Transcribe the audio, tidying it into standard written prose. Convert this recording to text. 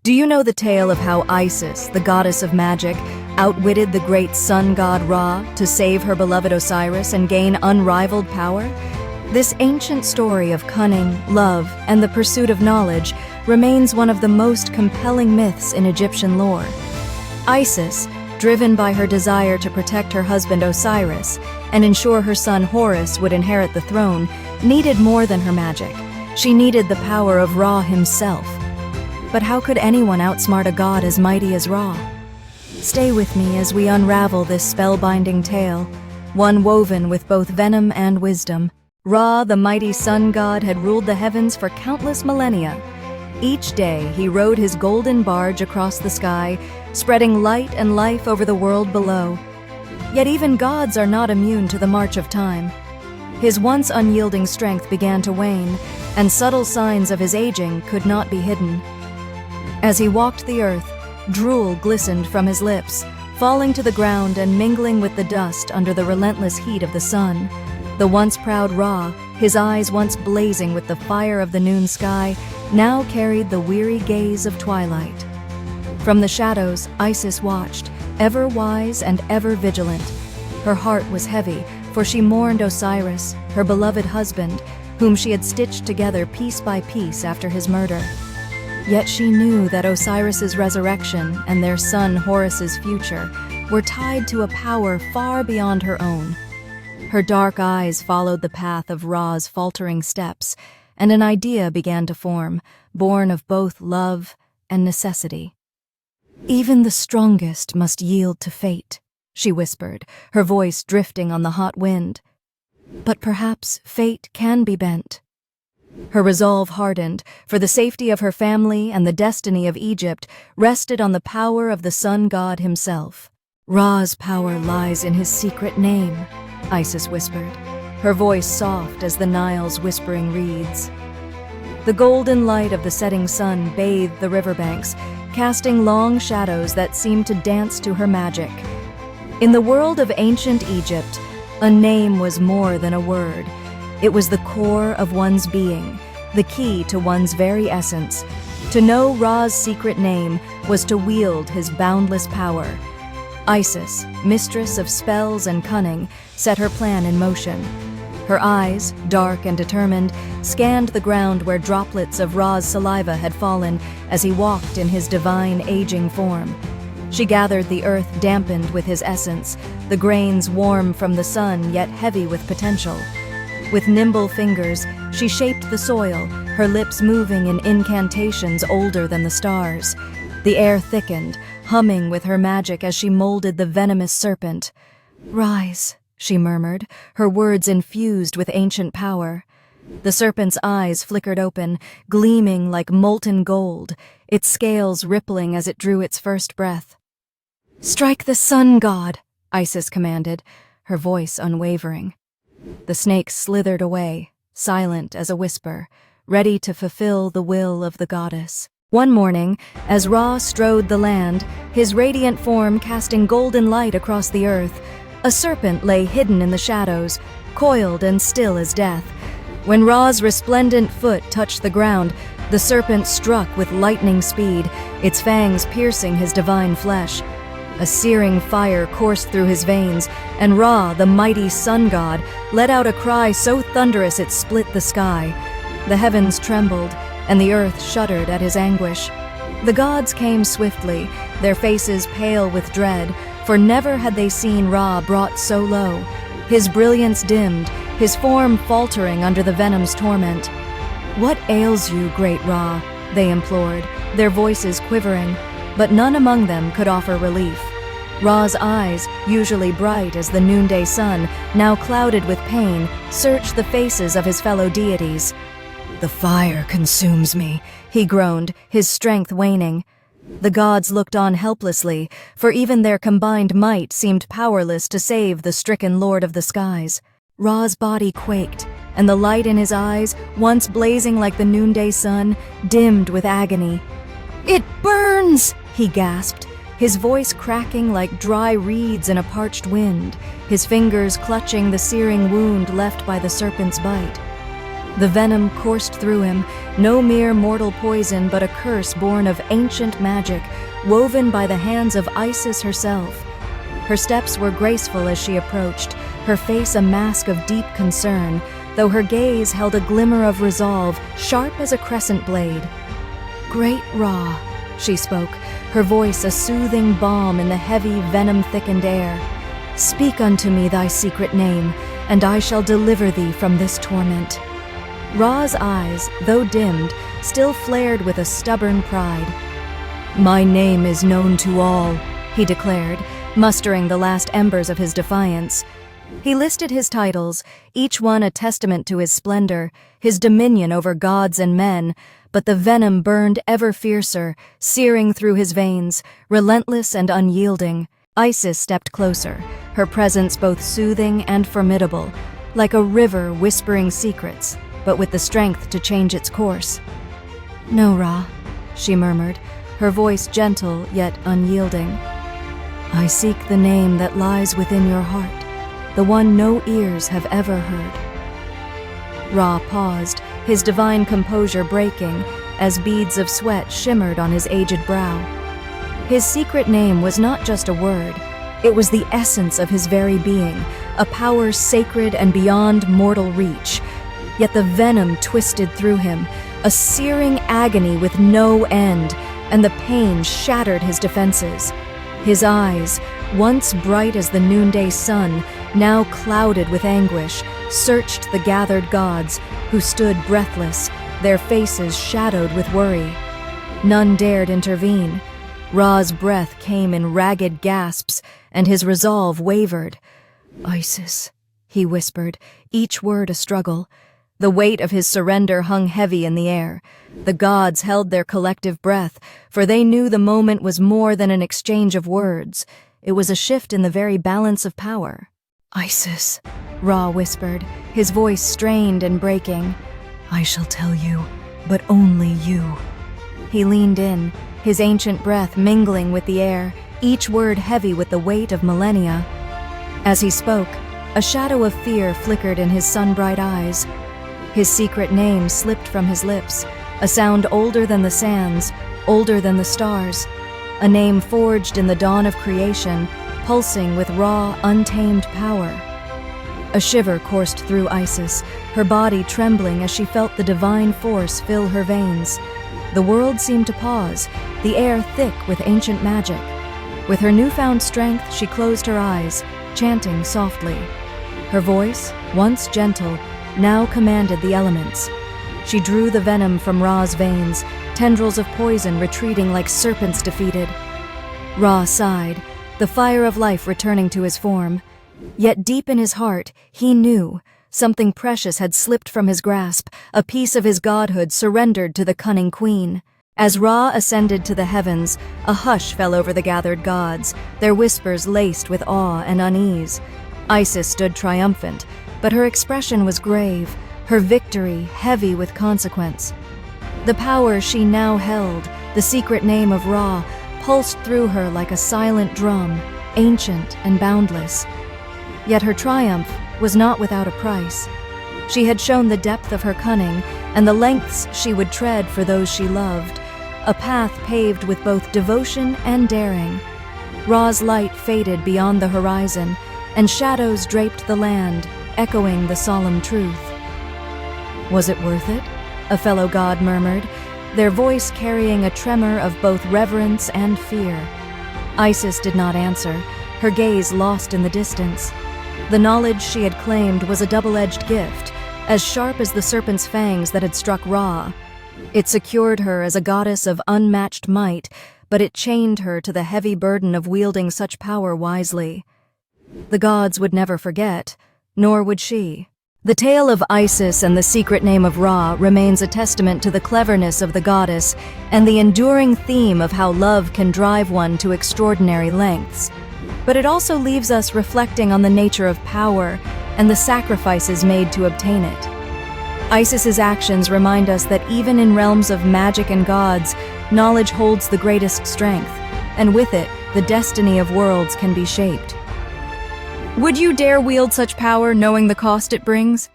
Do you know the tale of how Isis, the goddess of magic, outwitted the great sun god Ra to save her beloved Osiris and gain unrivaled power? This ancient story of cunning, love, and the pursuit of knowledge remains one of the most compelling myths in Egyptian lore. Isis, driven by her desire to protect her husband Osiris and ensure her son Horus would inherit the throne, needed more than her magic. She needed the power of Ra himself. But how could anyone outsmart a god as mighty as Ra? Stay with me as we unravel this spellbinding tale, one woven with both venom and wisdom. Ra, the mighty sun god, had ruled the heavens for countless millennia. Each day, he rode his golden barge across the sky, spreading light and life over the world below. Yet even gods are not immune to the march of time. His once unyielding strength began to wane, and subtle signs of his aging could not be hidden. As he walked the earth, drool glistened from his lips, falling to the ground and mingling with the dust under the relentless heat of the sun. The once proud Ra, his eyes once blazing with the fire of the noon sky, now carried the weary gaze of twilight. From the shadows, Isis watched, ever wise and ever vigilant. Her heart was heavy, for she mourned Osiris, her beloved husband, whom she had stitched together piece by piece after his murder. Yet she knew that Osiris's resurrection and their son Horus's future were tied to a power far beyond her own. Her dark eyes followed the path of Ra's faltering steps, and an idea began to form, born of both love and necessity. "Even the strongest must yield to fate," she whispered, her voice drifting on the hot wind. "But perhaps fate can be bent." Her resolve hardened, for the safety of her family and the destiny of Egypt rested on the power of the sun god himself. "Ra's power lies in his secret name," Isis whispered, her voice soft as the Nile's whispering reeds. The golden light of the setting sun bathed the riverbanks, casting long shadows that seemed to dance to her magic. In the world of ancient Egypt, a name was more than a word. It was the core of one's being, the key to one's very essence. To know Ra's secret name was to wield his boundless power. Isis, mistress of spells and cunning, set her plan in motion. Her eyes, dark and determined, scanned the ground where droplets of Ra's saliva had fallen as he walked in his divine aging form. She gathered the earth dampened with his essence, the grains warm from the sun yet heavy with potential. With nimble fingers, she shaped the soil, her lips moving in incantations older than the stars. The air thickened, humming with her magic as she molded the venomous serpent. "Rise," she murmured, her words infused with ancient power. The serpent's eyes flickered open, gleaming like molten gold, its scales rippling as it drew its first breath. "Strike the sun god," Isis commanded, her voice unwavering. The snake slithered away, silent as a whisper, ready to fulfill the will of the goddess. One morning, as Ra strode the land, his radiant form casting golden light across the earth, a serpent lay hidden in the shadows, coiled and still as death. When Ra's resplendent foot touched the ground, the serpent struck with lightning speed, its fangs piercing his divine flesh. A searing fire coursed through his veins, and Ra, the mighty sun god, let out a cry so thunderous it split the sky. The heavens trembled, and the earth shuddered at his anguish. The gods came swiftly, their faces pale with dread, for never had they seen Ra brought so low. His brilliance dimmed, his form faltering under the venom's torment. "What ails you, great Ra?" they implored, their voices quivering. But none among them could offer relief. Ra's eyes, usually bright as the noonday sun, now clouded with pain, searched the faces of his fellow deities. "The fire consumes me," he groaned, his strength waning. The gods looked on helplessly, for even their combined might seemed powerless to save the stricken lord of the skies. Ra's body quaked, and the light in his eyes, once blazing like the noonday sun, dimmed with agony. "It burns!" he gasped, his voice cracking like dry reeds in a parched wind, his fingers clutching the searing wound left by the serpent's bite. The venom coursed through him, no mere mortal poison but a curse born of ancient magic, woven by the hands of Isis herself. Her steps were graceful as she approached, her face a mask of deep concern, though her gaze held a glimmer of resolve, sharp as a crescent blade. "Great Ra," she spoke, her voice a soothing balm in the heavy, venom-thickened air. "Speak unto me thy secret name, and I shall deliver thee from this torment." Ra's eyes, though dimmed, still flared with a stubborn pride. "My name is known to all," he declared, mustering the last embers of his defiance. He listed his titles, each one a testament to his splendor, his dominion over gods and men, but the venom burned ever fiercer, searing through his veins, relentless and unyielding. Isis stepped closer, her presence both soothing and formidable, like a river whispering secrets, but with the strength to change its course. "No, Ra," she murmured, her voice gentle yet unyielding. "I seek the name that lies within your heart, the one no ears have ever heard." Ra paused, his divine composure breaking, as beads of sweat shimmered on his aged brow. His secret name was not just a word, it was the essence of his very being, a power sacred and beyond mortal reach. Yet the venom twisted through him, a searing agony with no end, and the pain shattered his defenses. His eyes, once bright as the noonday sun, now clouded with anguish, searched the gathered gods, who stood breathless, their faces shadowed with worry. None dared intervene. Ra's breath came in ragged gasps, and his resolve wavered. "Isis," he whispered, each word a struggle. The weight of his surrender hung heavy in the air. The gods held their collective breath, for they knew the moment was more than an exchange of words. It was a shift in the very balance of power. "Isis," Ra whispered, his voice strained and breaking. "I shall tell you, but only you." He leaned in, his ancient breath mingling with the air, each word heavy with the weight of millennia. As he spoke, a shadow of fear flickered in his sun-bright eyes. His secret name slipped from his lips, a sound older than the sands, older than the stars, a name forged in the dawn of creation, pulsing with raw, untamed power. A shiver coursed through Isis, her body trembling as she felt the divine force fill her veins. The world seemed to pause, the air thick with ancient magic. With her newfound strength, she closed her eyes, chanting softly. Her voice, once gentle, now commanded the elements. She drew the venom from Ra's veins, tendrils of poison retreating like serpents defeated. Ra sighed, the fire of life returning to his form. Yet deep in his heart, he knew something precious had slipped from his grasp, a piece of his godhood surrendered to the cunning queen. As Ra ascended to the heavens, a hush fell over the gathered gods, their whispers laced with awe and unease. Isis stood triumphant, but her expression was grave, her victory heavy with consequence. The power she now held, the secret name of Ra, pulsed through her like a silent drum, ancient and boundless. Yet her triumph was not without a price. She had shown the depth of her cunning and the lengths she would tread for those she loved, a path paved with both devotion and daring. Ra's light faded beyond the horizon, and shadows draped the land, echoing the solemn truth. "Was it worth it?" a fellow god murmured, their voice carrying a tremor of both reverence and fear. Isis did not answer, her gaze lost in the distance. The knowledge she had claimed was a double-edged gift, as sharp as the serpent's fangs that had struck Ra. It secured her as a goddess of unmatched might, but it chained her to the heavy burden of wielding such power wisely. The gods would never forget, nor would she. The tale of Isis and the secret name of Ra remains a testament to the cleverness of the goddess and the enduring theme of how love can drive one to extraordinary lengths. But it also leaves us reflecting on the nature of power and the sacrifices made to obtain it. Isis's actions remind us that even in realms of magic and gods, knowledge holds the greatest strength, and with it, the destiny of worlds can be shaped. Would you dare wield such power knowing the cost it brings?